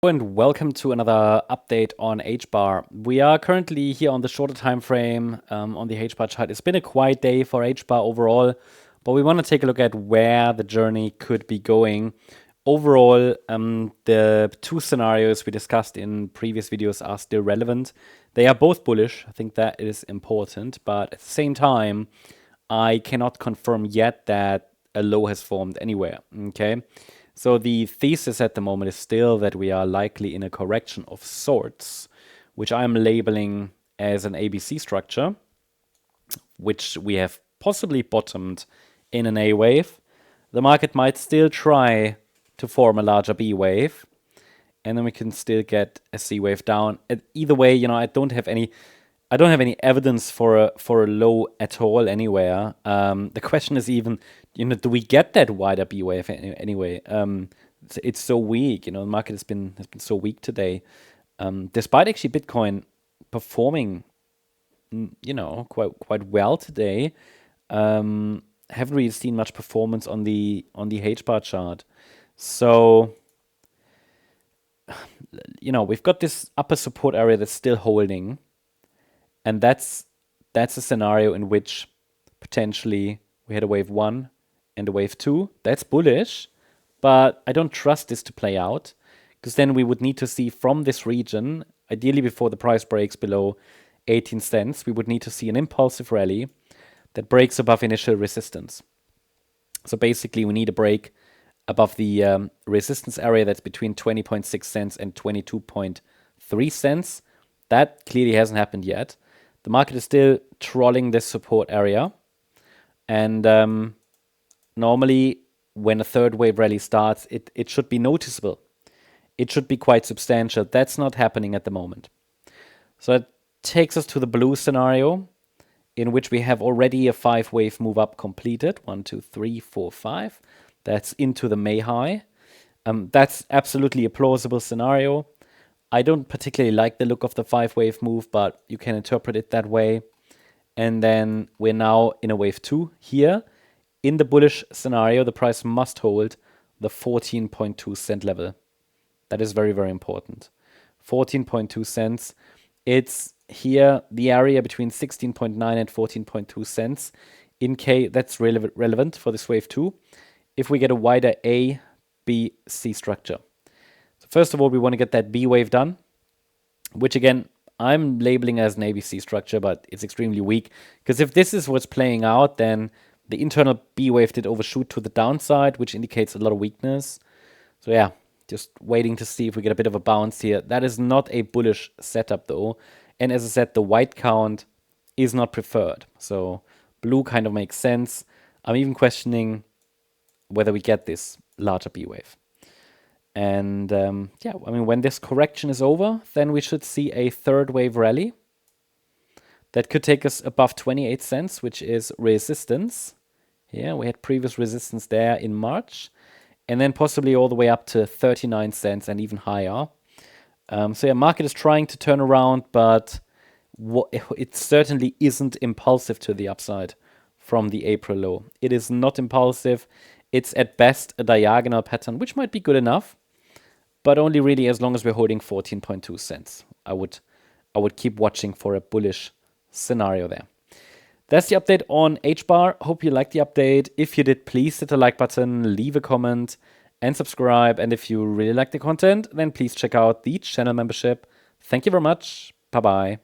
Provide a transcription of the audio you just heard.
And welcome to another update on HBAR. We are currently here on the shorter time frame on the HBAR chart. It's been a quiet day for HBAR overall, but we want to take a look at where the journey could be going. Overall, the two scenarios we discussed in previous videos are still relevant. They are both bullish. I think that is important, but at the same time, I cannot confirm yet that a low has formed anywhere. Okay. So the thesis at the moment is still that we are likely in a correction of sorts, which I'm labeling as an ABC structure, which we have possibly bottomed in an A wave. The market might still try to form a larger B wave, and then we can still get a C wave down. Either way, I don't have any evidence for a low at all anywhere. The question is even, do we get that wider B wave anyway? It's so weak. The market has been so weak today, despite actually Bitcoin performing, quite well today. Haven't really seen much performance on the HBAR chart. So, we've got this upper support area that's still holding. And that's a scenario in which potentially we had a wave 1 and a wave 2. That's bullish, but I don't trust this to play out, because then we would need to see from this region, ideally before the price breaks below 18 cents, we would need to see an impulsive rally that breaks above initial resistance. So basically we need a break above the resistance area that's between 20.6 cents and 22.3 cents. That clearly hasn't happened yet. The market is still trolling this support area. And normally, when a third wave rally starts, it should be noticeable. It should be quite substantial. That's not happening at the moment. So it takes us to the blue scenario, in which we have already a 5-wave move up completed. 1, 2, 3, 4, 5. That's into the May high. That's absolutely a plausible scenario. I don't particularly like the look of the 5-wave move, but you can interpret it that way. And then we're now in a wave 2 here. In the bullish scenario, the price must hold the 14.2 cent level. That is very, very important. 14.2 cents. It's here the area between 16.9 and 14.2 cents. In K, that's relevant for this wave 2. If we get a wider A, B, C structure. First of all, we want to get that B wave done, which again, I'm labeling as an ABC structure, but it's extremely weak. Because if this is what's playing out, then the internal B wave did overshoot to the downside, which indicates a lot of weakness. So yeah, just waiting to see if we get a bit of a bounce here. That is not a bullish setup though. And as I said, the white count is not preferred. So blue kind of makes sense. I'm even questioning whether we get this larger B wave. And when this correction is over, then we should see a third wave rally that could take us above 28 cents, which is resistance. Yeah, we had previous resistance there in March, and then possibly all the way up to 39 cents and even higher. Market is trying to turn around, but it certainly isn't impulsive to the upside from the April low. It is not impulsive. It's at best a diagonal pattern, which might be good enough, but only really as long as we're holding 14.2 cents. I would keep watching for a bullish scenario there. That's the update on HBAR. Hope you liked the update. If you did, please hit the like button, leave a comment, and subscribe. And if you really like the content, then please check out the channel membership. Thank you very much. Bye-bye.